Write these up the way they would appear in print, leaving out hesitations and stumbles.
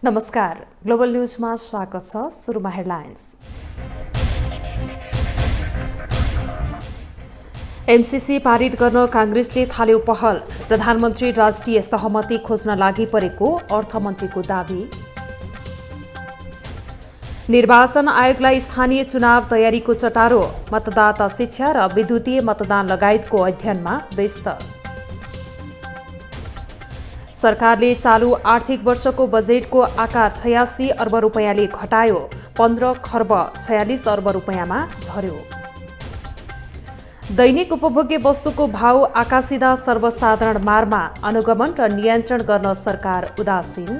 नमस्कार, ग्लोबल न्यूजमा स्वागत छ। सुरुमा हेडलाइन्स। एमसीसी पारित गर्न कांग्रेसले थाल्यो पहल। प्रधानमन्त्री राष्ट्रिय सहमति खोज्न लागि परेको अर्थमन्त्रीको दावी। निर्वाचन आयोगलाई स्थानीय चुनाव तयारीको चटारो। मतदाता शिक्षा र विद्युतीय मतदान लगायतको अध्ययनमा व्यस्त। सरकारले चालू आर्थिक वर्षको बजेटको आकार 86 अर्ब रुपैयाँले घटायो। 15 खर्ब 46 अर्ब रुपैयाँमा झर्यो। दैनिक उपभोग्य वस्तुको भाव आकासिँदा सर्वसाधारण मारमा। अनुगमन र नियन्त्रण गर्न सरकार उदासीन।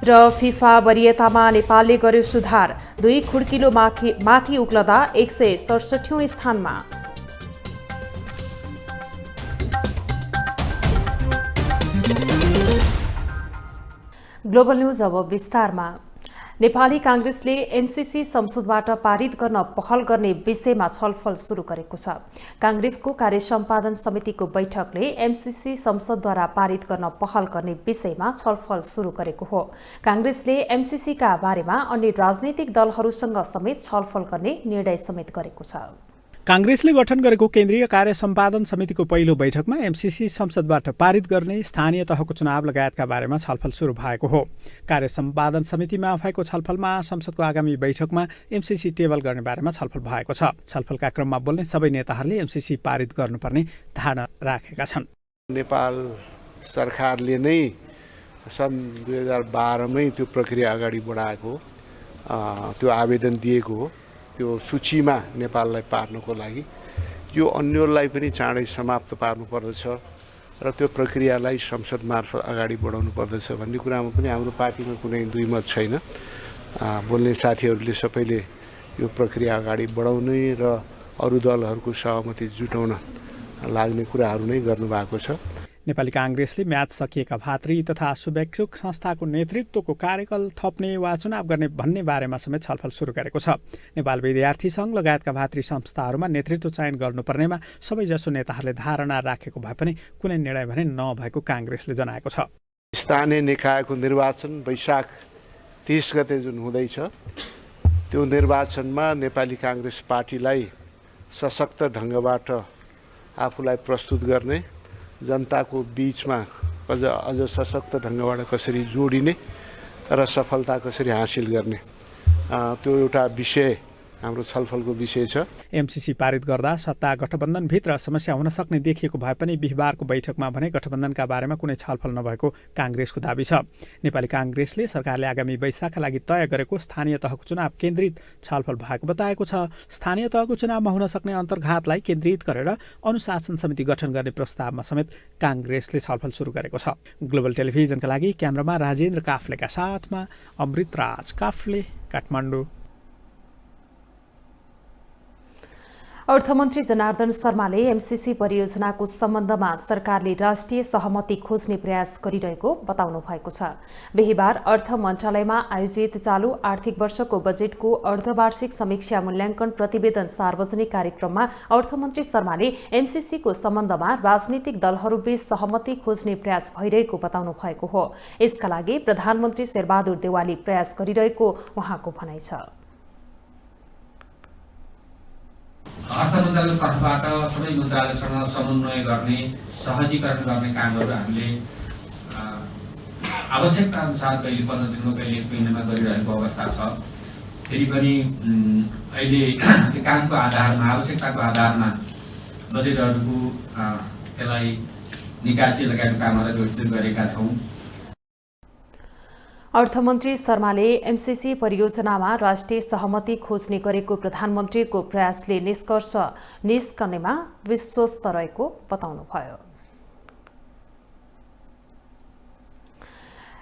र फिफा वरियतामा नेपालले गर्यो सुधार। 2 खुड्किलो माथि उक्लदा 167औं स्थानमा। ग्लोबल न्यूज अब विस्तारमा। नेपाली कांग्रेसले एमसीसी संसदबाट पारित गर्न पहल गर्ने विषयमा छलफल सुरु गरेको छ। कांग्रेसको कार्य सम्पादन समितिको बैठकले एमसीसी संसदद्वारा पारित गर्न पहल गर्ने विषयमा छलफल सुरु गरेको हो। कांग्रेसले एमसीसीका बारेमा अन्य राजनैतिक दलहरूसँग समेत छलफल गर्ने निर्णय समेत गरेको छ। कांग्रेसले गठन गरेको केन्द्रीय कार्य सम्पादन समितिको पहिलो बैठकमा एमसीसी संसदबाट पारित गर्ने स्थानीय तहको चुनाव लगायतका बारेमा छलफल सुरु भएको हो। कार्य सम्पादन समितिमा भएको छलफलमा संसदको आगामी बैठकमा एमसीसी टेबल गर्ने बारेमा छलफल भएको छ। छलफलका क्रममा बोल्ने सबै नेताहरूले एमसीसी पारित गर्नुपर्ने धारणा राखेका छन्। नेपाल सरकारले नै सन् 2012मै त्यो प्रक्रिया अगाडि बढाएको, त्यो आवेदन दिएको हो। त्यो सूचीमा नेपाललाई पार्नको लागि यो अन्यलाई पनि चाँडै समाप्त पार्नुपर्दछ र त्यो प्रक्रियालाई संसद मार्फत अगाडि बढाउनु पर्दछ भन्ने कुरामा पनि हाम्रो पार्टीमा कुनै दुईमत छैन। बोल्ने साथीहरूले सबैले यो प्रक्रिया अगाडि बढाउने र अरू दलहरूको सहमति जुटाउन लाग्ने कुराहरू नै गर्नुभएको छ। नेपाली कांग्रेसले म्याद सकिएका भातृ तथा शुभेच्छुक संस्थाको नेतृत्वको कार्यकाल थप्ने वा चुनाव गर्ने भन्ने बारेमा समेत छलफल सुरु गरेको छ। नेपाल विद्यार्थी संघ लगायतका भातृ संस्थाहरूमा नेतृत्व चयन गर्नुपर्नेमा सबैजसो नेताहरूले धारणा राखेको भए पनि कुनै निर्णय भने नभएको कांग्रेसले जनाएको छ। स्थानीय निकायको निर्वाचन वैशाख 30 गते जुन हुँदैछ, त्यो निर्वाचनमा नेपाली कांग्रेस पार्टीलाई सशक्त ढङ्गबाट आफूलाई प्रस्तुत गर्ने, जनताको बीचमा अझ सशक्त ढङ्गबाट कसरी जोडिने र सफलता कसरी हासिल गर्ने, त्यो एउटा विषय हाम्रो छलफलको विषय छ। एमसीसी पारित गर्दा सत्ता गठबन्धनभित्र समस्या हुन सक्ने देखिएको भए पनि बिहीबारको बैठकमा भने गठबन्धनका बारेमा कुनै छलफल नभएको कांग्रेसको दाबी छ। नेपाली कांग्रेसले सरकारले आगामी वैशाखका लागि तय गरेको स्थानीय तहको चुनाव केन्द्रित छलफल भएको बताएको छ। स्थानीय तहको चुनावमा हुन सक्ने अन्तर्घातलाई केन्द्रित गरेर अनुशासन समिति गठन गर्ने प्रस्तावमा समेत कांग्रेसले छलफल सुरु गरेको छ। ग्लोबल टेलिभिजनका लागि क्यामेरामा राजेन्द्र काफ्लेका साथमा अमृतराज काफ्ले, काठमाडौँ। अर्थमन्त्री जनार्दन शर्माले एमसीसी परियोजनाको सम्बन्धमा सरकारले राष्ट्रिय सहमति खोज्ने प्रयास गरिरहेको बताउनु भएको छ। बिहीबार अर्थ मन्त्रालयमा आयोजित चालू आर्थिक वर्षको बजेटको अर्धवार्षिक समीक्षा मूल्याङ्कन प्रतिवेदन सार्वजनिक कार्यक्रममा अर्थमन्त्री शर्माले एमसीसीको सम्बन्धमा राजनीतिक दलहरूबीच सहमति खोज्ने प्रयास भइरहेको बताउनु भएको हो। यसका लागि प्रधानमन्त्री शेरबहादुर देउवाले प्रयास गरिरहेको उहाँको भनाइ छ। अर्थ मन्त्रालयको तर्फबाट सबै मन्त्रालयसँग समन्वय गर्ने, सहजीकरण गर्ने कामहरू हामीले आवश्यकता अनुसार कहिले 15 दिनमा कहिले 1 महिनामा गरिरहेको अवस्था छ। फेरि पनि अहिले कामको आधारमा, आवश्यकताको आधारमा बजेटहरूको त्यसलाई निकासी लगायतका कामहरू व्यवस्थित गरेका छौँ। अर्थमन्त्री शर्माले एमसीसी परियोजनामा राष्ट्रिय सहमति खोज्ने गरेको प्रधानमन्त्रीको प्रयासले निष्कर्ष निस्कनेमा विश्वस्त रहेको बताउनुभयो।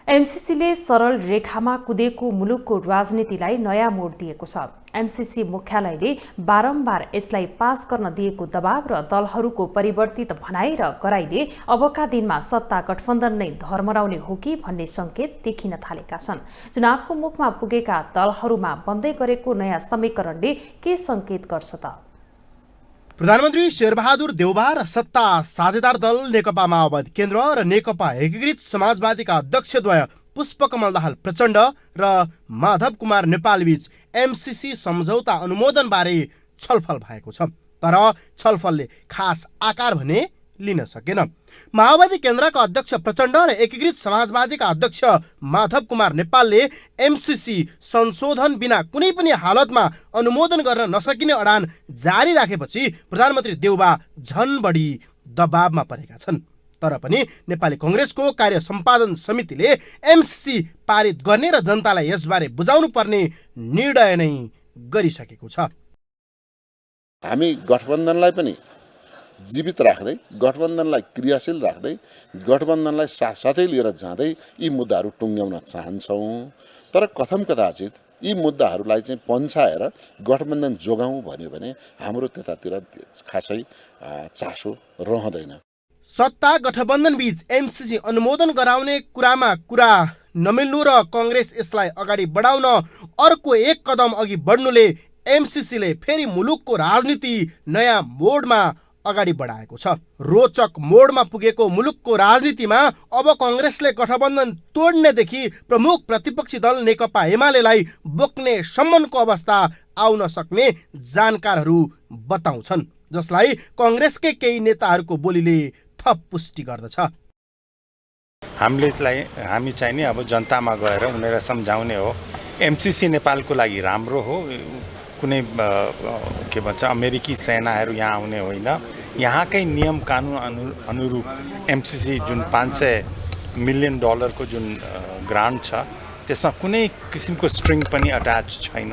एमसीसीले सरल रेखामा कुदेको मुलुकको राजनीतिलाई नयाँ मोड दिएको छ। एमसीसी मुख्यालयले बारम्बार यसलाई पास गर्न दिएको दबाव र दलहरूको परिवर्तित भनाइ र गराइले अबका दिनमा सत्ता गठबन्धन नै धर्मराउने हो कि भन्ने संकेत देखिन थालेका छन्। चुनावको मुखमा पुगेका दलहरूमा बन्दै गरेको नयाँ समीकरणले के संकेत गर्छ त? प्रधानमन्त्री शेरबहादुर देउबा र सत्ता साझेदार दल नेकपा माओवादी केन्द्र र नेकपा एकीकृत समाजवादीका अध्यक्षद्वय पुष्पकमल दाहाल प्रचण्ड र माधव कुमार नेपालबीच एमसीसी सम्झौता अनुमोदनबारे छलफल भएको छ, तर छलफलले खास आकार भने लिन सकेन। माओवादी केन्द्रका अध्यक्ष प्रचण्ड र एकीकृत समाजवादीका अध्यक्ष माधव कुमार नेपालले एमसीसी संशोधन बिना कुनै पनि हालतमा अनुमोदन गर्न नसकिने अडान जारी राखेपछि प्रधानमन्त्री देउबा झन बढी दबावमा परेका छन्। तर पनि नेपाली कांग्रेसको कार्य सम्पादन समितिले एमसीसी पारित गर्ने र जनतालाई यसबारे बुझाउनु पर्ने निर्णय नै गरिसकेको छ। हामी गठबन्धनलाई पनि जीवित राख्दै, गठबन्धनलाई क्रियाशील राख्दै, गठबन्धनलाई साथसाथै लिएर जाँदै यी मुद्दाहरू टुङ्ग्याउन चाहन्छौँ। तर कथम कदाचित यी मुद्दाहरूलाई चाहिँ पन्छाएर गठबन्धन जोगाउँ भन्यो भने हाम्रो त्यतातिर खासै चासो रहँदैन। सत्ता गठबन्धन बीच एमसीसी अनुमोदन गराउने कुरामा कुरा नमिल्नु र कांग्रेस यसलाई अगाडि बढाउन अर्को एक कदम अघि बढ्नुले एमसीसीले फेरि मुलुकको राजनीति नयाँ मोडमा अगाडि बढाएको छ। रोचक मोडमा पुगेको मुलुकको राजनीतिमा अब कांग्रेसले गठबन्धन तोड्नेदेखि प्रमुख प्रतिपक्षी दल नेकपा एमालेलाई बोक्ने सम्मको अवस्था आउन सक्ने जानकारहरू बताउँछन्, जसलाई कांग्रेसकै केही नेताहरूको बोलीले थप पुष्टि गर्दछ। हामी चाहिँ नि अब जनतामा गएर उनीहरूलाई सम्झाउने हो, एमसीसी नेपालको लागि राम्रो हो, कुनै के भन्छ अमेरिकी सेनाहरू यहाँ आउने होइन, यहाँकै नियम कानुन अनुरूप एमसीसी जुन $500 मिलियन को जुन ग्रान्ट छ त्यसमा कुनै किसिमको स्ट्रिङ पनि अट्याच छैन।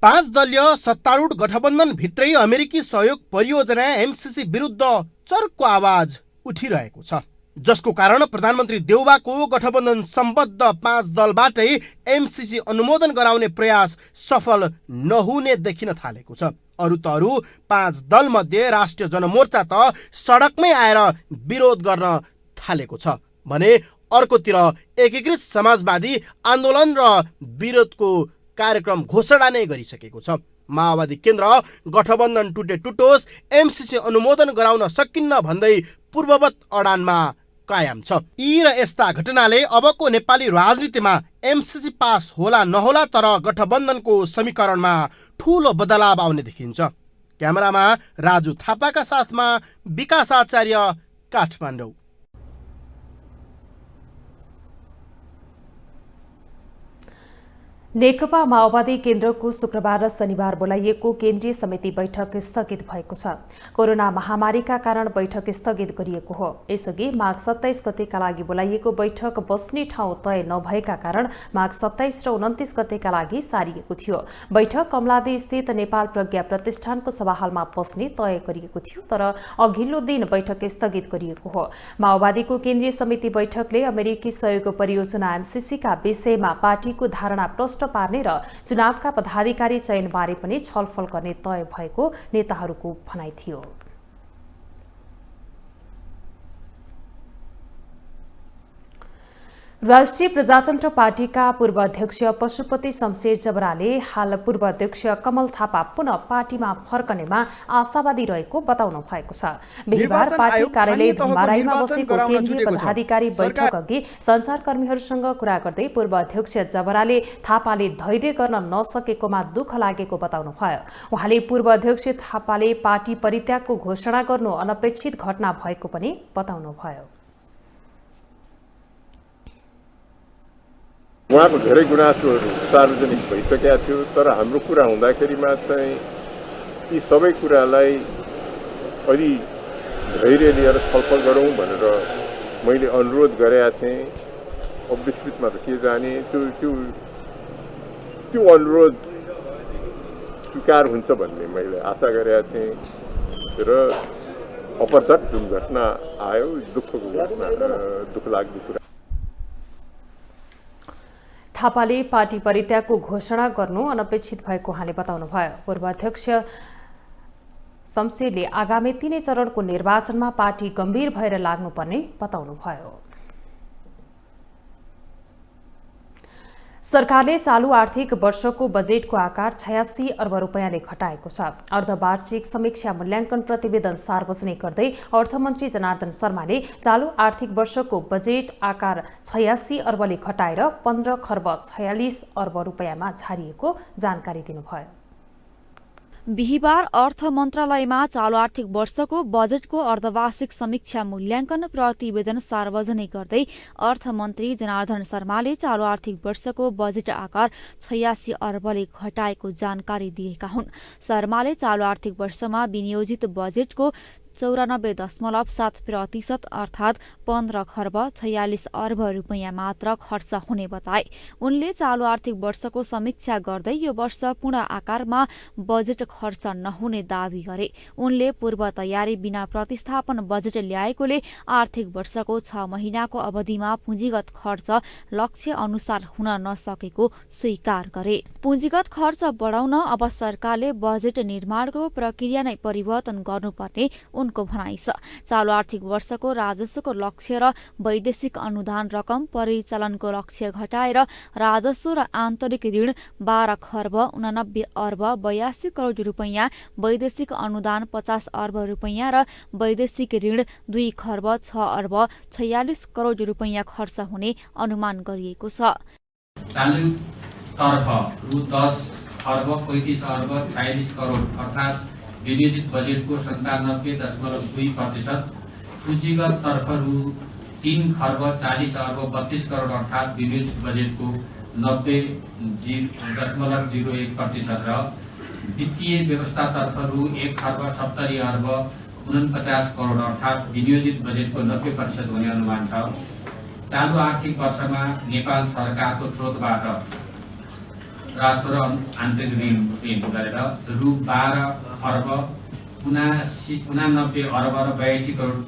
5 दलीय सत्तारूढ गठबन्धन भित्रै अमेरिकी सहयोग परियोजना एमसीसी विरुद्ध चर्को आवाज उठिरहेको छ, जसको कारण प्रधानमन्त्री देउबाको गठबन्धन सम्बद्ध 5 दलबाटै एमसीसी अनुमोदन गराउने प्रयास सफल नहुने देखिन थालेको छ। अरू 5 दल मध्ये राष्ट्रिय जनमोर्चा त सडकमै आएर विरोध गर्न थालेको छ भने अर्कोतिर एकीकृत समाजवादी आन्दोलन र विरोधको कार्यक्रम घोषणा नै गरिसकेको छ। माओवादी केन्द्र गठबन्धन टुटोस्, एमसीसी अनुमोदन गराउन सकिन्न भन्दै पूर्ववत अडानमा कायम छ। यी र यस्ता घटनाले अबको नेपाली राजनीतिमा एमसीसी पास होला नहोला तर गठबन्धनको समीकरणमा ठूलो बदलाव आउने देखिन्छ। क्यामेरामा राजु थापाका साथमा विकास आचार्य, काठमाडौँ। नेकपा माओवादी केन्द्रको शुक्रबार र शनिबार बोलाइएको केन्द्रीय समिति बैठक स्थगित भएको छ। कोरोना महामारीका कारण बैठक स्थगित गरिएको हो। यसअघि माघ 27 गतेका लागि बोलाइएको बैठक बस्ने ठाउँ तय नभएका कारण माघ 27 र 29 गतेका लागि सारिएको थियो। बैठक कमलादी स्थित नेपाल प्रज्ञा प्रतिष्ठानको सभाहालमा बस्ने तय गरिएको थियो, तर अघिल्लो दिन बैठक स्थगित गरिएको हो। माओवादीको केन्द्रीय समिति बैठकले अमेरिकी सहयोग परियोजना एमसीसीका विषयमा पार्टीको धारणा प्रष्ट पार्ने र चुनावका पदाधिकारी चयनबारे पनि छलफल गर्ने तय भएको नेताहरूको भनाइ थियो। राष्ट्रिय प्रजातन्त्र पार्टीका पूर्व अध्यक्ष पशुपति शमशेर जबराले हाल पूर्व अध्यक्ष कमल थापा पुनः पार्टीमा फर्कनेमा आशावादी रहेको बताउनु भएको छ। बिहिबार पार्टी कार्यालय धुम्बाराईमा बसेको केन्द्रीय पदाधिकारी बैठक अघि सञ्चारकर्मीहरूसँग कुरा गर्दै पूर्व अध्यक्ष जबराले थापाले धैर्य गर्न नसकेकोमा दुःख लागेको बताउनु भयो। उहाँले पूर्व अध्यक्ष थापाले पार्टी परित्यागको घोषणा गर्नु अनपेक्षित घटना भएको पनि बताउनु भयो। उहाँको धेरै गुनासोहरू सार्वजनिक भइसकेका थियो, तर हाम्रो कुरा हुँदाखेरिमा चाहिँ यी सबै कुरालाई अलि धैर्य लिएर छलफल गरौँ भनेर मैले अनुरोध गरेका थिएँ। अब विस्तृतमा त के जाने, त्यो अनुरोध स्वीकार हुन्छ भन्ने मैले आशा गरेका थिएँ र अपरझट जुन घटना आयो दुःखको घटना, दुःखलाग्दो कुरा। थापाले पार्टी परित्यागको घोषणा गर्नु अनपेक्षित भएको उहाँले बताउनुभयो। पूर्व अध्यक्ष शमशेरले आगामी 3 चरणको निर्वाचनमा पार्टी गम्भीर भएर लाग्नुपर्ने बताउनुभयो। सरकारले चालू आर्थिक वर्षको बजेटको आकार 86 अर्ब रुपैयाँले घटाएको छ। अर्धवार्षिक समीक्षा मूल्याङ्कन प्रतिवेदन सार्वजनिक गर्दै अर्थमन्त्री जनार्दन शर्माले चालू आर्थिक वर्षको बजेट आकार 86 अर्बले घटाएर 15 खर्ब 46 अर्ब रुपैयाँमा झारिएको जानकारी दिनुभयो। बिहिबार अर्थ मन्त्रालयमा चालू आर्थिक वर्षको बजेटको अर्धवार्षिक समीक्षा मूल्याङ्कन प्रतिवेदन सार्वजनिक गर्दै अर्थमन्त्री जनार्दन शर्माले चालू आर्थिक वर्षको बजेट आकार 86 अर्बले घटाएको जानकारी दिएका हुन्। शर्माले चालू आर्थिक वर्षमा विनियोजित बजेटको 94.7% अर्थात् 15 खर्ब 46 अर्ब रुपैयाँ मात्र खर्च हुने बताए। उनले चालू आर्थिक वर्षको समीक्षा गर्दै यो वर्ष पूर्ण आकारमा बजेट खर्च नहुने दावी गरे। उनले पूर्व तयारी बिना प्रतिस्थापन बजेट ल्याएकोले आर्थिक वर्षको 6 महिनाको अवधिमा पुँजीगत खर्च लक्ष्य अनुसार हुन नसकेको स्वीकार गरे। पुँजीगत खर्च बढाउन अब सरकारले बजेट निर्माणको प्रक्रिया नै परिवर्तन गर्नुपर्ने उनको भनाइ छ। चालू आर्थिक वर्षको राजस्वको लक्ष्य र वैदेशिक अनुदान रकम परिचालनको लक्ष्य घटाएर राजस्व र आन्तरिक ऋण 12 खर्ब 89 अर्ब 82 करोड रुपैयाँ, वैदेशिक अनुदान 50 अर्ब रुपैयाँ र वैदेशिक ऋण 2 खर्ब 6 अर्ब 46 करोड रुपैयाँ खर्च हुने अनुमान गरिएको छ। चालू तर्फ रु 10 खर्ब 35 अर्ब 46 करोड अर्थात् विनियोजित बजेटको 97.2%, पुँजीगत तर्फ रु 3 खर्ब 40 अर्ब 32 करोड अर्थात् विनियोजित बजेटको 90.01% र वित्तीय व्यवस्थातर्फ रु 1 खर्ब 70 अर्ब 49 करोड अर्थात् विनियोजित बजेटको 90% हुने अनुमान छ। चालू आर्थिक वर्षमा नेपाल सरकारको स्रोतबाट राजस्व र आन्तरिक ऋण गरेर रु 12 खर्ब 89 अर्ब र 82 करोड,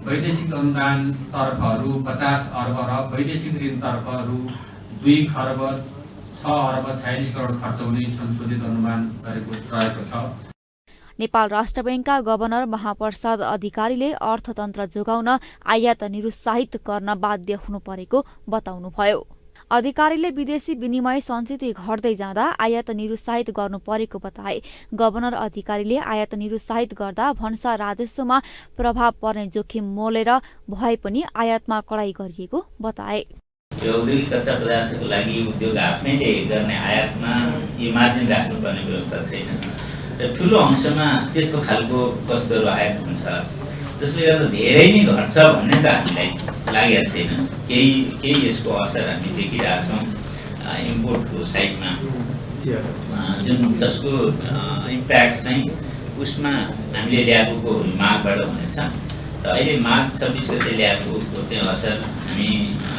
वैदेशिक अनुदान तर्फ रु 50 अर्ब र वैदेशिक ऋण तर्फ रु 2 खर्ब 6 अर्ब 46 करोड खर्च हुने संशोधित अनुमान रहेको छ। नेपाल राष्ट्र बैंकका गभर्नर महाप्रसाद अधिकारीले अर्थतन्त्र जोगाउन आयात निरुत्साहित गर्न बाध्य हुनु परेको बताउनुभयो। अधिकारीले विदेशी विनिमय सञ्चित घट्दै जाँदा आयात निरुत्साहित गर्नु परेको बताए। गभर्नर अधिकारीले आयात निरुत्साहित गर्दा भन्सा राजस्वमा प्रभाव पर्ने जोखिम मोलेर भए पनि आयातमा कडाई गरिएको बताए। यो औद्योगिक कच्चा पदार्थको लागि उद्योग आफैले गर्ने आयातमा यो मार्जिन राख्नुपर्ने व्यवस्था छैन र ठुलो अंशमा त्यस्तो खालको वस्तुहरू आयात हुन्छ, जसले गर्दा धेरै नै घट्छ भन्ने त हामीलाई लागेको छैन। केही यसको असर हामी देखिरहेछौँ इम्पोर्टको साइडमा, जसको इम्प्याक्ट चाहिँ उसमा हामीले ल्याएको मागबाट हुनेछ र अहिले माग 26 गते ल्याएको चाहिँ असर हामी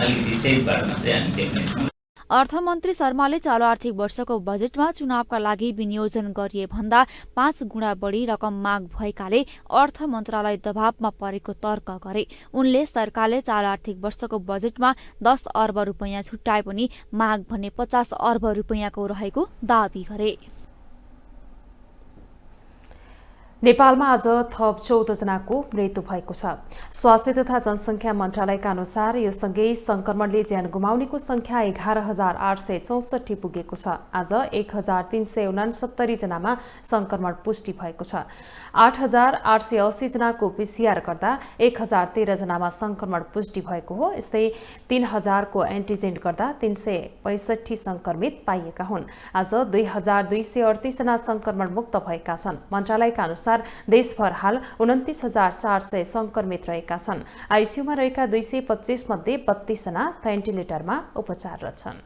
अलिकति चेतबाट मात्रै हामी देख्नेछौँ। अर्थमन्त्री शर्माले चालू आर्थिक वर्षको बजेटमा चुनावका लागि विनियोजन गरिए भन्दा 5 गुणा बढी रकम माग भएकाले अर्थ मन्त्रालय दबावमा परेको तर्क गरे। उनले सरकारले चालू आर्थिक वर्षको बजेटमा 10 अर्ब रुपैयाँ छुट्याए पनि माग भने 50 अर्ब रुपैयाँको रहेको दावी गरे। नेपालमा आज थप 14 जनाको मृत्यु भएको छ। स्वास्थ्य तथा जनसङ्ख्या मन्त्रालयका अनुसार यो सँगै संक्रमणले ज्यान गुमाउनेको संख्या 11,864 पुगेको छ। आज 1,369 जनामा संक्रमण पुष्टि भएको छ। 8,880 जनाको पीसीआर गर्दा 1,013 जनामा संक्रमण पुष्टि भएको हो। यस्तै 3,000 को एन्टिजेन गर्दा 365 संक्रमित पाइएका हुन्। आज 2,238 जना संक्रमण मुक्त भएका छन्। मन्त्रालयका अनुसार देशभर हाल 29,400 संक्रमित रहेका छन्। आइसियूमा रहेका 225 मध्ये 32 जना भेन्टिलेटरमा उपचाररत छन्।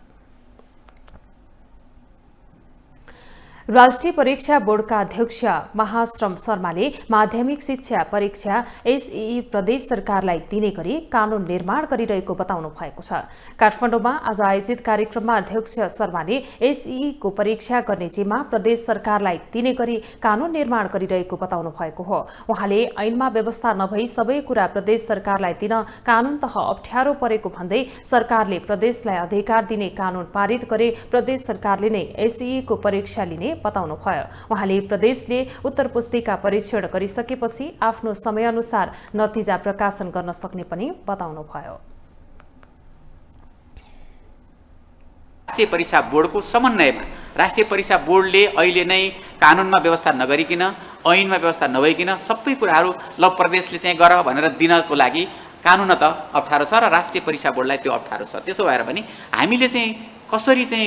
राष्ट्रिय परीक्षा बोर्डका अध्यक्ष महाश्रम शर्माले माध्यमिक शिक्षा परीक्षा एसईई प्रदेश सरकारलाई दिने गरी कानून निर्माण गरिरहेको बताउनु भएको छ। काठमाडौँमा आज आयोजित कार्यक्रममा अध्यक्ष शर्माले एसईई को परीक्षा गर्ने जिम्मा प्रदेश सरकारलाई दिने गरी कानून निर्माण गरिरहेको बताउनु भएको हो। उहाँले ऐनमा व्यवस्था नभई सबै कुरा प्रदेश सरकारलाई दिन कानूनतः अप्ठ्यारो परेको भन्दै सरकारले प्रदेशलाई अधिकार दिने कानून पारित गरे प्रदेश सरकारले नै एसईई को परीक्षा लिने बताउनुभयो। उहाँले प्रदेशले उत्तर पुस्तिका परीक्षण गरिसकेपछि आफ्नो समयअनुसार नतिजा प्रकाशन गर्न सक्ने पनि बताउनुभयो। राष्ट्रिय परीक्षा बोर्डको समन्वयमा राष्ट्रिय परीक्षा बोर्डले अहिले नै कानुनमा व्यवस्था नगरिकन ऐनमा व्यवस्था नभइकन सबै कुराहरू ल प्रदेशले चाहिँ गर भनेर दिनको लागि कानुन त अप्ठ्यारो छ र राष्ट्रिय परीक्षा बोर्डलाई त्यो अप्ठ्यारो छ। त्यसो भएर पनि हामीले चाहिँ कसरी चाहिँ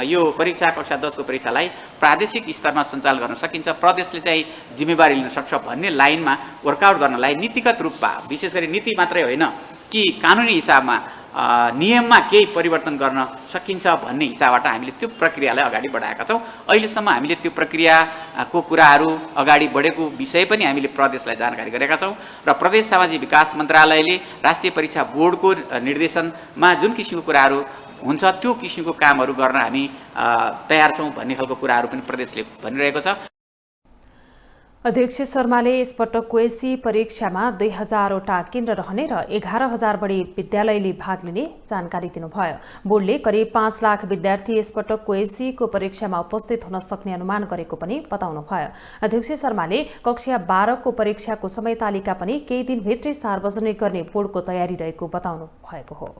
यो परीक्षा कक्षा 10 को परीक्षालाई प्रादेशिक स्तरमा सञ्चालन गर्न सकिन्छ, प्रदेशले चाहिँ जिम्मेवारी लिन सक्छ भन्ने लाइनमा वर्कआउट गर्नलाई नीतिगत रूपमा विशेष गरी नीति मात्रै होइन कि कानुनी हिसाबमा नियममा केही परिवर्तन गर्न सकिन्छ भन्ने हिसाबबाट हामीले त्यो प्रक्रियालाई अगाडि बढाएका छौँ। अहिलेसम्म हामीले त्यो प्रक्रियाको कुराहरू अगाडि बढेको विषय पनि हामीले प्रदेशलाई जानकारी गरेका छौँ र प्रदेश सामाजिक विकास मन्त्रालयले राष्ट्रिय परीक्षा बोर्डको निर्देशनमा जुन किसिमको कुराहरू हुन्छ त्यो किसिमको कामहरू गर्न हामी तयार छौँ भन्ने खालको कुराहरू पनि प्रदेशले भनिरहेको छ। अध्यक्ष शर्माले यसपटकको एससी परीक्षामा 2000वटा केन्द्र रहने र 11,000 बढी विद्यालयले भाग लिने जानकारी दिनुभयो। बोर्डले करिब 5 लाख विद्यार्थी यसपटकको एससीको परीक्षामा उपस्थित हुन सक्ने अनुमान गरेको पनि बताउनुभयो। अध्यक्ष शर्माले कक्षा 12 को परीक्षाको समय तालिका पनि केही दिनभित्रै सार्वजनिक गर्ने बोर्डको तयारी रहेको बताउनु भएको हो।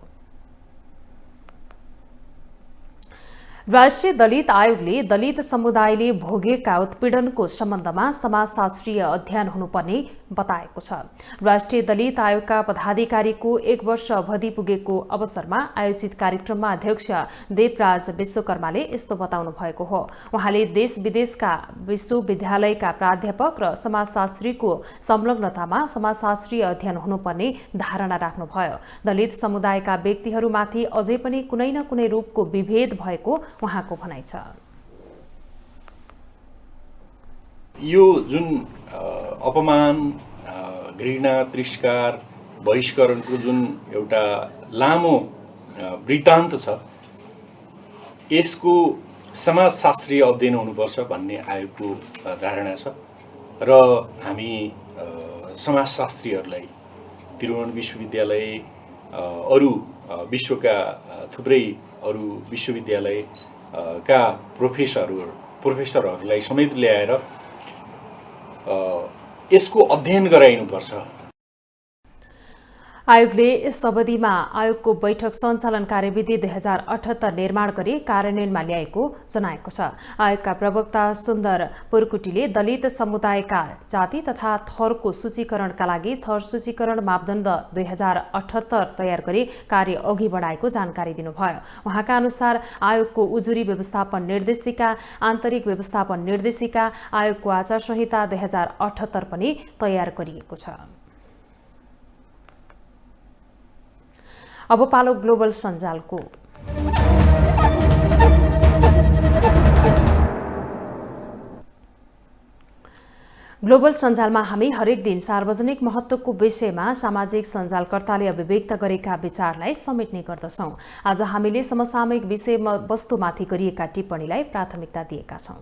राष्ट्रिय दलित आयोगले दलित समुदायले भोगेका उत्पीडनको सम्बन्धमा समाजशास्त्रीय अध्ययन हुनुपर्ने बताएको छ। राष्ट्रिय दलित आयोगका पदाधिकारीको 1 वर्ष अवधि पुगेको अवसरमा आयोजित कार्यक्रममा अध्यक्ष देवराज विश्वकर्माले यस्तो बताउनु भएको हो। उहाँले देश विदेशका विश्वविद्यालयका प्राध्यापक र समाजशास्त्रीको संलग्नतामा समाजशास्त्रीय अध्ययन हुनुपर्ने धारणा राख्नुभयो। दलित समुदायका व्यक्तिहरूमाथि अझै पनि कुनै न कुनै रूपको विभेद भएको उहाँको भनाइ छ। यो जुन अपमान, घृणा, तिरस्कार, बहिष्करणको जुन एउटा लामो वृत्तान्त छ, यसको समाजशास्त्रीय अध्ययन हुनुपर्छ भन्ने आयोगको धारणा छ र हामी समाजशास्त्रीहरूलाई त्रिभुवन विश्वविद्यालय, अरू विश्वका थुप्रै अरू विश्वविद्यालयका प्रोफेसरहरूलाई समेत ल्याएर यसको अध्ययन गराइनुपर्छ। आयोगले यस अवधिमा आयोगको बैठक सञ्चालन कार्यविधि 2078 निर्माण गरी कार्यान्वयनमा ल्याएको जनाएको छ। आयोगका प्रवक्ता सुन्दर पुरकुटीले दलित समुदायका जाति तथा थरको सूचीकरणका लागि थर सूचीकरण मापदण्ड 2078 तयार गरी कार्य अघि बढाएको जानकारी दिनुभयो। उहाँका अनुसार आयोगको उजुरी व्यवस्थापन निर्देशिका, आन्तरिक व्यवस्थापन निर्देशिका, आयोगको आचार संहिता 2078 पनि तयार गरिएको छ। अब पालो ग्लोबल सञ्जालको। ग्लोबल सञ्जालमा हामी हरेक दिन सार्वजनिक महत्त्वको विषयमा सामाजिक सञ्जालकर्ताले अभिव्यक्त गरेका विचारलाई समेट्ने गर्दछौं। आज हामीले समसामयिक विषय वस्तुमाथि गरिएका टिप्पणीलाई प्राथमिकता दिएका छौं।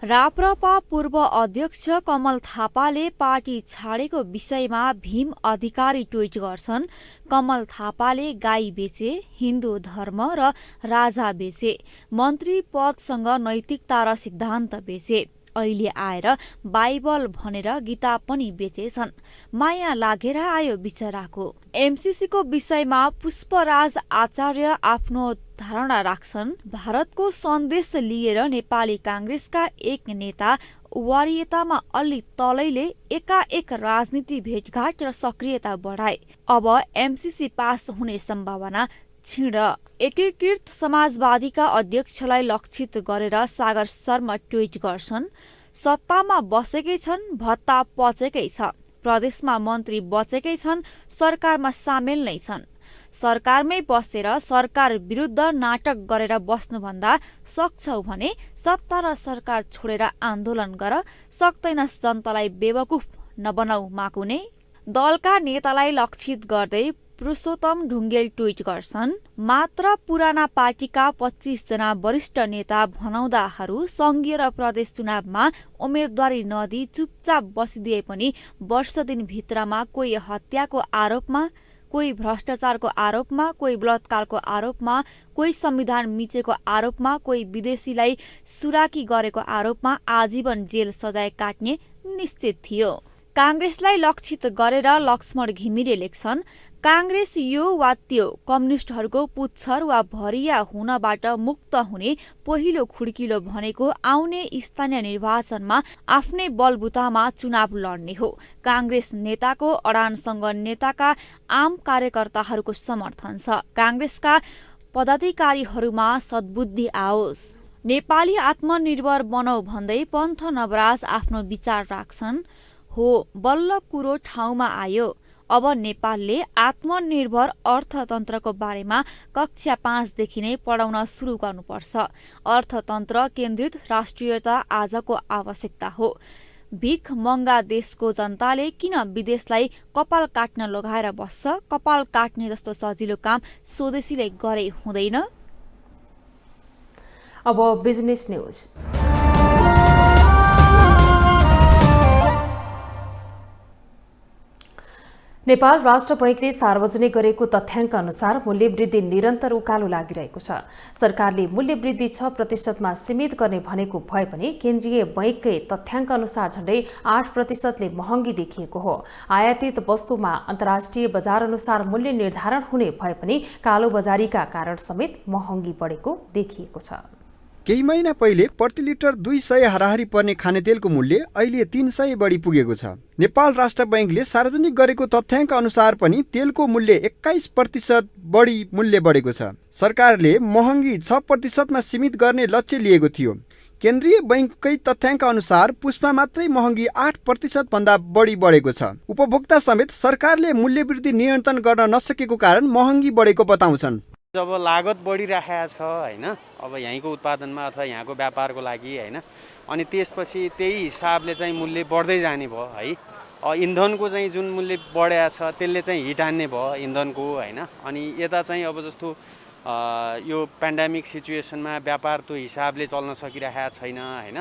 राप्रपा पूर्व अध्यक्ष कमल थापाले पार्टी छाडेको विषयमा भीम अधिकारी ट्विट गर्छन्। कमल थापाले गाई बेचे, हिन्दू धर्म र राजा बेचे, मन्त्री पदसँग नैतिकता र सिद्धान्त बेचे, अहिले आएर बाइबल भनेर गीता पनि बेचेछन्। माया लागेर आयो बिचराको। एमसीसीको विषयमा पुष्पराज आचार्य आफ्नो धारणा राख्छन्। भारतको सन्देश लिएर नेपाली कांग्रेसका एक नेता वारियतामा अलि तलैले एकाएक राजनीति भेटघाट र सक्रियता बढाए। अब एमसीसी पास हुने सम्भावना क्षीण। एकीकृत समाजवादीका अध्यक्षलाई लक्षित गरेर सागर शर्मा ट्विट गर्छन्। सत्तामा बसेकै छन्, भत्ता पचेकै छ, प्रदेशमा मन्त्री बचेकै छन्, सरकारमा सामेल नै छन्। सरकारमै बसेर सरकार विरुद्ध नाटक गरेर बस्नुभन्दा सक्छौ भने सत्ता र सरकार छोडेर आन्दोलन गर, सक्दैनस् जनतालाई बेवकुफ नबनाऊ माकुने। दलका नेतालाई लक्षित गर्दै पुरुषोत्तम ढुङ्गेल ट्विट गर्छन्। मात्र पुराना पार्टीका 25 जना वरिष्ठ नेता भनाउँदाहरू संघीय र प्रदेश चुनावमा उम्मेदवारी नदिई चुपचाप बसिदिए पनि वर्ष दिनभित्रमा कोही हत्याको आरोपमा, कोही भ्रष्टाचारको आरोपमा, कोही बलात्कारको आरोपमा, कोही संविधान मिचेको आरोपमा, कोही विदेशीलाई सुराकी गरेको आरोपमा आजीवन जेल सजाय काट्ने निश्चित थियो। कांग्रेसलाई लक्षित गरेर लक्ष्मण घिमिरे लेख्छन्। काङ्ग्रेस यो वा त्यो कम्युनिस्टहरूको पुच्छर वा भरिया हुनबाट मुक्त हुने पहिलो खुड्किलो भनेको आउने स्थानीय निर्वाचनमा आफ्नै बलबुतामा चुनाव लड्ने हो। काङ्ग्रेस नेताको अडानसँग नेताका आम कार्यकर्ताहरूको समर्थन छ। काङ्ग्रेसका पदाधिकारीहरूमा सद्बुद्धि आओस्, नेपाली आत्मनिर्भर बनौ भन्दै पन्थ नवराज आफ्नो विचार राख्छन्। हो, बल्ल कुरो ठाउँमा आयो। अब नेपालले आत्मनिर्भर अर्थतन्त्रको बारेमा कक्षा 5 देखि नै पढाउन सुरु गर्नुपर्छ। अर्थतन्त्र केन्द्रित राष्ट्रियता आजको आवश्यकता हो। भिख महँगा देशको जनताले किन विदेशलाई कपाल काट्न लगाएर बस्छ? कपाल काट्ने जस्तो सजिलो काम स्वदेशीले गरे हुँदैन? अब बिजनेस न्यूज। नेपाल राष्ट्र बैंकले सार्वजनिक गरेको तथ्याङ्क अनुसार मूल्य वृद्धि निरन्तर उकालो लागिरहेको छ। सरकारले मूल्य वृद्धि 6% सीमित गर्ने भनेको भए पनि केन्द्रीय बैंककै तथ्याङ्क अनुसार झण्डै 8%ले महँगी देखिएको हो। आयातित वस्तुमा अन्तर्राष्ट्रिय बजार अनुसार मूल्य निर्धारण हुने भए पनि कालोबजारीका कारण समेत महँगी बढेको देखिएको छ। केही महिना पहिले प्रति लिटर 200 हाराहारी पर्ने खानेतेलको मूल्य अहिले 300 बढी पुगेको छ। नेपाल राष्ट्र बैंकले सार्वजनिक गरेको तथ्याङ्क अनुसार पनि तेलको मूल्य 21% बढी मूल्य बढेको छ। सरकारले महँगी 6% सीमित गर्ने लक्ष्य लिएको थियो। केन्द्रीय बैंककै तथ्याङ्क अनुसार पुसमा मात्रै महँगी 8% भन्दा बढी बढेको छ। उपभोक्ता समेत सरकारले मूल्य वृद्धि नियन्त्रण गर्न नसकेको कारण महँगी बढेको बताउँछन्। जब लागत बढिरहेको छ हैन, अब यहीँको उत्पादनमा अथवा यहाँको व्यापारको लागि हैन, अनि त्यसपछि त्यही हिसाबले चाहिँ मूल्य बढ्दै जाने भयो है। इन्धनको चाहिँ जुन मूल्य बढेको छ त्यसले चाहिँ हिट हान्ने भयो इन्धनको हैन। अनि यता चाहिँ अब जस्तो यो पेन्डेमिक सिचुएसनमा व्यापार त्यो हिसाबले चल्न सकिरहेको छैन हैन।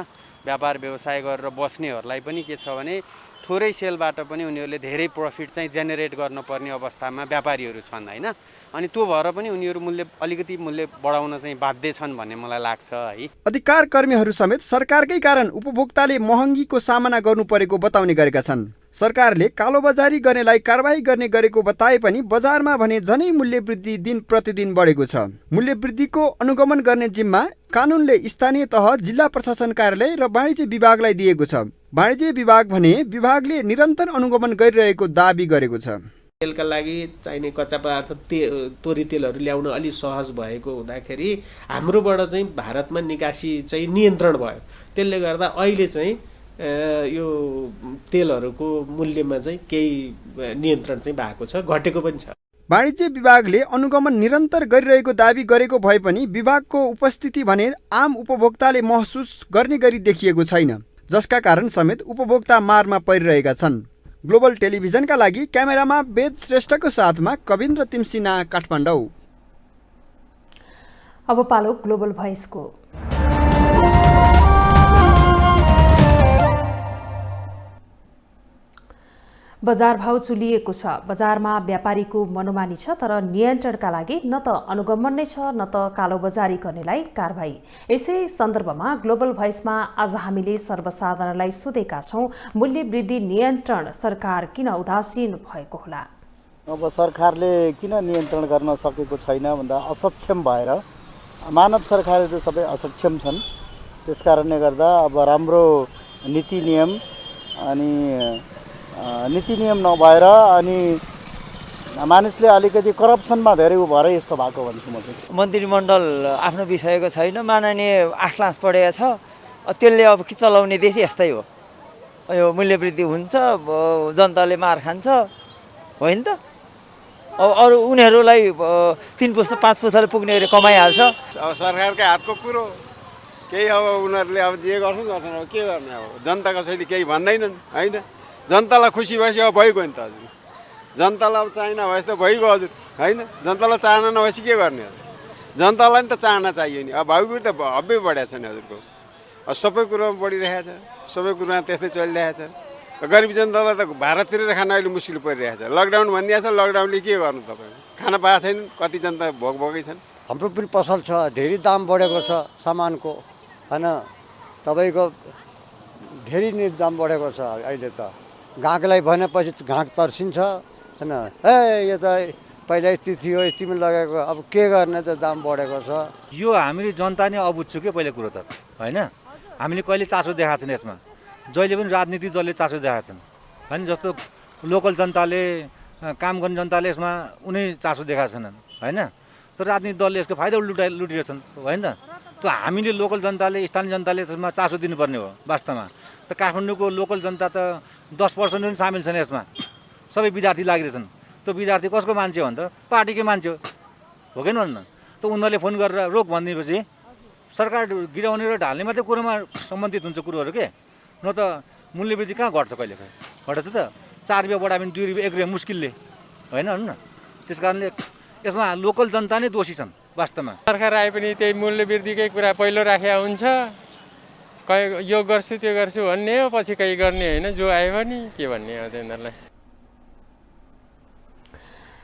व्यापार व्यवसाय गरेर बस्नेहरूलाई पनि के छ भने थोरै सेलबाट पनि उनीहरूले धेरै प्रफिट चाहिँ जेनेरेट गर्नुपर्ने अवस्थामा व्यापारीहरू छन् हैन। अनि त्यो भएर पनि उनीहरू अलिकति मूल्य बढाउन चाहिँ बाध्य छन् भन्ने मलाई लाग्छ है। अधिकार कर्मीहरू समेत सरकारकै कारण उपभोक्ताले महँगीको सामना गर्नु परेको बताउने गरेका छन्। सरकारले कालोबजारी गर्नेलाई कारबाही गर्ने गरेको बताए पनि बजारमा भने झनै मूल्य वृद्धि दिन प्रतिदिन बढेको छ। मूल्य वृद्धिको अनुगमन गर्ने जिम्मा कानुनले स्थानीय तह, जिल्ला प्रशासन कार्यालय र वाणिज्य विभागलाई दिएको छ। वाणिज्य विभाग भने विभागले निरन्तर अनुगमन गरिरहेको दाबी गरेको छ। तेलका लागि चाहिने कच्चा पदार्थ तोरी तेलहरू ल्याउन अलि सहज भएको हुँदाखेरि हाम्रोबाट चाहिँ भारतमा निकासी चाहिँ नियन्त्रण भयो। त्यसले गर्दा अहिले चाहिँ यो तेलहरूको मूल्यमा चाहिँ केही नियन्त्रण चाहिँ भएको छ, घटेको पनि छ। वाणिज्य विभागले अनुगमन निरन्तर गरिरहेको दाबी गरेको भए पनि विभागको उपस्थिति भने आम उपभोक्ताले महसुस गर्ने गरी देखिएको छैन, जसका कारण समेत उपभोक्ता मारमा परिरहेका छन्। ग्लोबल टेलिभिजनका लागि क्यामेरामा वेद श्रेष्ठको साथमा कविन्द्र तिमसिना, काठमाडौँ। अब पालो ग्लोबल भोइसको। बजार भाव चुलिएको छ। बजारमा व्यापारीको मनोमानी छ, तर नियन्त्रणका लागि न त अनुगमन नै छ न त कालोबजारी गर्नेलाई कारबाही। यसै सन्दर्भमा ग्लोबल भोइसमा आज हामीले सर्वसाधारणलाई सोधेका छौं, मूल्य वृद्धि नियन्त्रण सरकार किन उदासीन भएको होला? अब सरकारले किन नियन्त्रण गर्न सकेको छैन भन्दा असक्षम भएर, मानव सरकारहरू सबै असक्षम छन्। त्यसकारणले गर्दा अब राम्रो नीति नियम नभएर अनि मानिसले अलिकति करप्सनमा धेरै भएर यस्तो भएको भन्छु म चाहिँ। मन्त्रीमण्डल आफ्नो विषयको छैन, माननीय 8 क्लास पढेको छ, त्यसले अब के चलाउने देश यस्तै हो। यो मूल्य वृद्धि हुन्छ, जनताले मार खान्छ, होइन त? अब अरू उनीहरूलाई 3 पुस्ता 5 पुस्ताले पुग्ने गरी कमाइहाल्छ। अब सरकारकै हातको कुरो केही, अब उनीहरूले अब जे गर्छन् अब के गर्ने। अब जनता कसैले केही भन्दैनन् होइन। जनतालाई खुसी भएपछि अब भइगयो नि त हजुर। जनतालाई अब चाहना भएपछि त भइगयो हजुर होइन। जनतालाई चाहना नभएपछि के गर्ने? जनतालाई नि त चाहना चाहियो नि। अब भाउ त हब्बै बढाएको छ नि हजुरको। अब सबै कुरोमा बढिरहेको छ, सबै कुरोमा त्यस्तै चलिरहेको छ। गरिब जनतालाई त भारततिर खान अहिले मुस्किल परिरहेको छ। लकडाउन भनिदिएको छ, लकडाउनले के गर्नु? तपाईँ खाना पाएको छैन, कति जनता भोकै छन्। हाम्रो पनि पसल छ, धेरै दाम बढेको छ सामानको होइन। तपाईँको धेरै नै दाम बढेको छ अहिले त। ग्राहकलाई भनेपछि ग्राहक तर्सिन्छ होइन यो त पहिला यति थियो यतिमा लगाएको अब के गर्ने त दाम बढेको छ। यो हामीले जनता नै अबुझ्छु के पहिलो कुरो त होइन। हामीले कहिले चासो देखाएको छैन यसमा, जहिले पनि राजनीतिक दलले चासो देखाएको छन् होइन। जस्तो लोकल जनताले काम गर्ने जनताले यसमा उनी चासो देखाएको छैनन् होइन। तर राजनीतिक दलले यसको फाइदा लुटिरहेछन् होइन। त हामीले लोकल जनताले स्थानीय जनताले त्यसमा चासो दिनुपर्ने हो वास्तवमा। त काठमाडौँको लोकल जनता त 10% पनि सामेल छैन यसमा, सबै विद्यार्थी लागिरहेछन्। त्यो विद्यार्थी कसको मान्छे हो भने त पार्टीकै मान्छे हो कि भन्नु। त उनीहरूले फोन गरेर रोक भनिदिएपछि सरकार गिराउने र ढाल्ने मात्रै कुरोमा सम्बन्धित हुन्छ कुरोहरू के। न त मूल्यवृद्धि कहाँ घट्छ, कहिले घटेछ त। 4 रुपियाँ बढायो भने 2 रुपियाँ 1 रुपियाँ मुस्किलले होइन भन्नु न। त्यस कारणले यसमा लोकल जनता नै दोषी छन् वास्तवमा। सरकार आए पनि त्यही मूल्यवृद्धिकै कुरा पहिलो राखेको हुन्छ। यो गर्छु त्यो गर्छु भन्ने हो, पछि केही गर्ने होइन। जो आयो भने के भन्ने हो तिनीहरूलाई।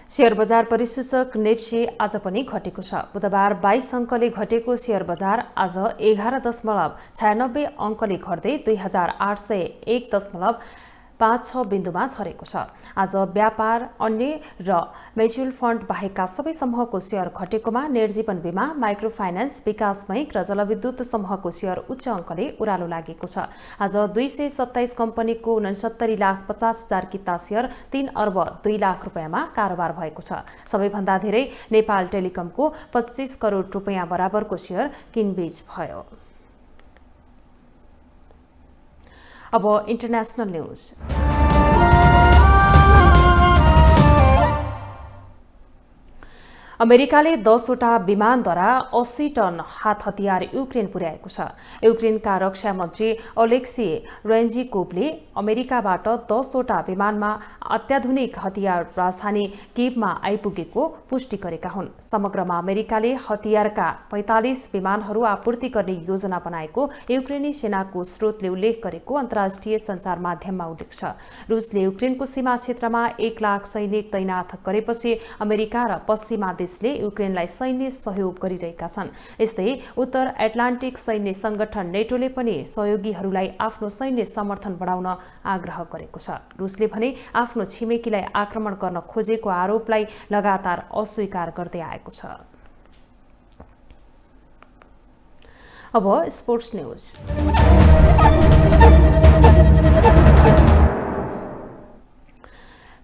शेयर बजार परिसूचक नेप्से आज पनि घटेको छ। बुधबार 22 अङ्कले घटेको शेयर बजार आज 11.96 अङ्कले घट्दै 2801.56 बिन्दुमा झरेको छ। आज व्यापार अन्य र म्युचुअल फन्ड बाहेकका सबै समूहको शेयर घटेकोमा निर्जीवन बीमा, माइक्रो फाइनान्स, विकास बैंक र जलविद्युत समूहको शेयर उच्च अङ्कले उरालो लागेको छ। आज 227 कम्पनीको 69,50,000 किता शेयर 3 अर्ब 2 लाख रुपियाँमा कारोबार भएको छ। सबैभन्दा धेरै नेपाल टेलिकमको 25 करोड रुपियाँ बराबरको शेयर किनबेच भयो। अब इन्टरनेशनल न्यूज। अमेरिकाले 10वटा विमानद्वारा 80 टन हात हतियार युक्रेन पुर्याएको छ। युक्रेनका रक्षा मन्त्री ओलेक्सी रेन्जिकोभले अमेरिकाबाट 10वटा विमानमा अत्याधुनिक हतियार राजधानी किभमा आइपुगेको पुष्टि गरेका हुन्। समग्रमा अमेरिकाले हतियारका 45 विमानहरू आपूर्ति गर्ने योजना बनाएको युक्रेनी सेनाको स्रोतले उल्लेख गरेको अन्तर्राष्ट्रिय सञ्चार माध्यममा उल्लेख छ। रुसले युक्रेनको सीमा क्षेत्रमा 1 लाख सैनिक तैनाथ गरेपछि अमेरिका र पश्चिमा देशले युक्रेनलाई सैन्य सहयोग गरिरहेका छन्। यस्तै उत्तर एटलान्टिक सैन्य संगठन नेटोले पनि सहयोगीहरूलाई आफ्नो सैन्य समर्थन बढाउन आग्रह गरेको छ। रुसले भने आफ्नो छिमेकीलाई आक्रमण गर्न खोजेको आरोपलाई लगातार अस्वीकार गर्दै आएको छ। अब स्पोर्ट्स न्यूज।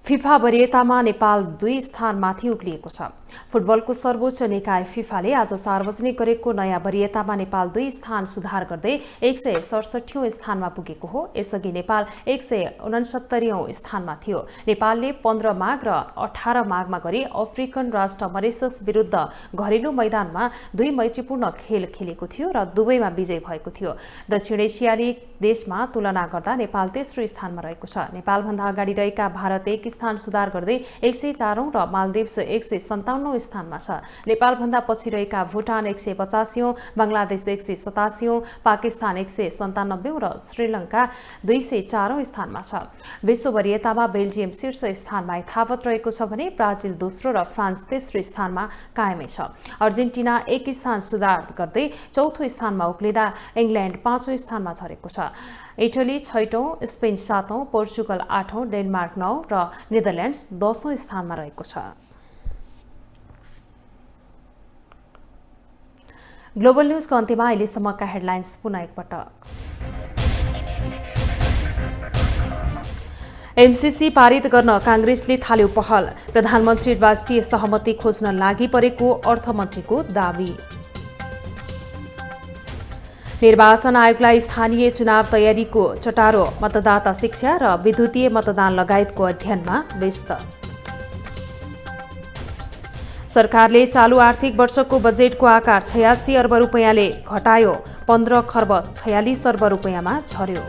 फिफा वरियतामा नेपाल 2 स्थानमाथि उक्लिएको छ। फुटबलको सर्वोच्च निकाय फिफाले आज सार्वजनिक गरेको नयाँ वरियतामा नेपाल 2 स्थान सुधार गर्दै 167औं स्थानमा पुगेको हो। यसअघि नेपाल 169औं स्थानमा थियो। नेपालले 15 माघ र 18 माघमा गरी अफ्रिकन राष्ट्र मरिसस विरुद्ध घरेलु मैदानमा 2 मैत्रीपूर्ण खेल खेलेको थियो र दुवैमा विजय भएको थियो। दक्षिण एसियाली देशमा तुलना गर्दा नेपाल तेस्रो स्थानमा रहेको छ। नेपालभन्दा अगाडि रहेका भारत 1 स्थान सुधार गर्दै 104औं र मालदिव्स 157औं स्थानमा छ। नेपालभन्दा पछि रहेका भुटान 185औं, बंगलादेश 187औं, पाकिस्तान 197औं र श्रीलङ्का 204औं स्थानमा छ। विश्व वरियतामा बेल्जियम शीर्ष स्थानमा यथावत रहेको छ भने ब्राजिल दोस्रो र फ्रान्स तेस्रो स्थानमा कायमै छ। अर्जेन्टिना 1 स्थान सुधार गर्दै चौथो स्थानमा उक्लिँदा इङ्ल्यान्ड 5औं स्थानमा झरेको छ। इटली 6औं, स्पेन 7औं, पोर्चुगल 8औं, डेनमार्क 9 र नेदरल्यान्ड्स 10औं स्थानमा रहेको छ। ग्लोबल न्यूजको अन्त्यमा अहिलेसम्मका हेडलाइन्स पुनः एकपटक। एमसीसी पारित गर्न कांग्रेसले थाल्यो पहल। प्रधानमन्त्री राष्ट्रिय सहमति खोज्न लागि परेको अर्थमन्त्रीको दावी। निर्वाचन आयोगलाई स्थानीय चुनाव तयारीको चटारो, मतदाता शिक्षा र विद्युतीय मतदान लगायतको अध्ययनमा व्यस्त। सरकारले चालू आर्थिक वर्षको बजेटको आकार 86 अर्ब रुपियाँले घटायो, 15 खर्ब 46 अर्ब रुपियाँमा झर्यो।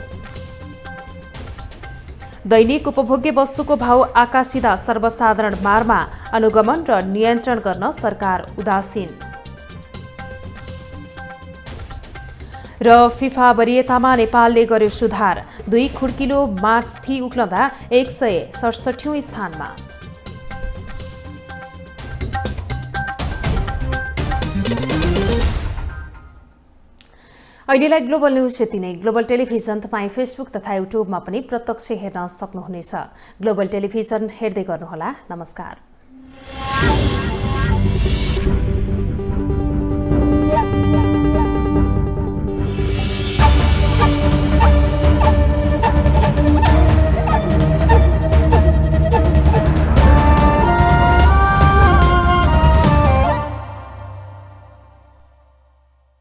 दैनिक उपभोग्य वस्तुको भाव आकाशिँदा सर्वसाधारण मारमा अनुगमन र नियन्त्रण गर्न सरकार उदासीन। र फिफा वरियतामा नेपालले गर्यो सुधार, 2 खुड्किलो माथि उक्लँदा 167औं स्थानमा। अहिलेलाई ग्लोबल न्युज यति नै। ग्लोबल टेलिभिजन तपाईँ फेसबुक तथा युट्युबमा पनि प्रत्यक्ष हेर्न सक्नुहुनेछ। ग्लोबल टेलिभिजन हेर्दै गर्नुहोला। नमस्कार।